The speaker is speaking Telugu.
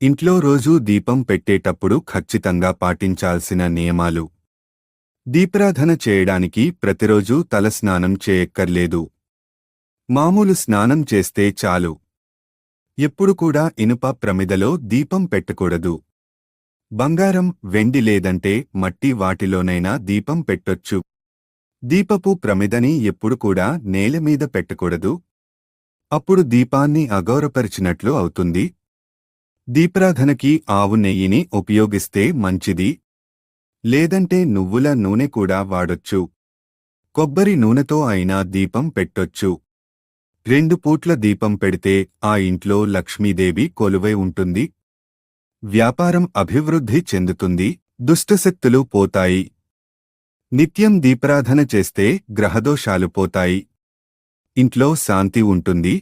ఇంట్లో రోజూ దీపం పెట్టేటప్పుడు ఖచ్చితంగా పాటించాల్సిన నియమాలు. దీపారాధన చేయడానికి ప్రతిరోజూ తలస్నానం చేయక్కర్లేదు. మామూలు స్నానం చేస్తే చాలు. ఎప్పుడు కూడా ఇనుప ప్రమిదలో దీపం పెట్టకూడదు. బంగారం, వెండి లేదంటే మట్టి వాటిలోనైనా దీపం పెట్టొచ్చు. దీపపు ప్రమిదని ఎప్పుడు కూడా నేలమీద పెట్టకూడదు. అప్పుడు దీపాన్ని అగౌరవపరిచినట్లు అవుతుంది. దీపారాధనకి ఆవు నెయ్యిని ఉపయోగిస్తే మంచిది. లేదంటే నువ్వుల నూనె కూడా వాడొచ్చు. కొబ్బరి నూనెతో అయినా దీపం పెట్టొచ్చు. 2 పూట్ల దీపం పెడితే ఆ ఇంట్లో లక్ష్మీదేవి కొలువై ఉంటుంది. వ్యాపారం అభివృద్ధి చెందుతుంది. దుష్టశక్తులు పోతాయి. నిత్యం దీపారాధన చేస్తే గ్రహదోషాలు పోతాయి. ఇంట్లో శాంతి ఉంటుంది.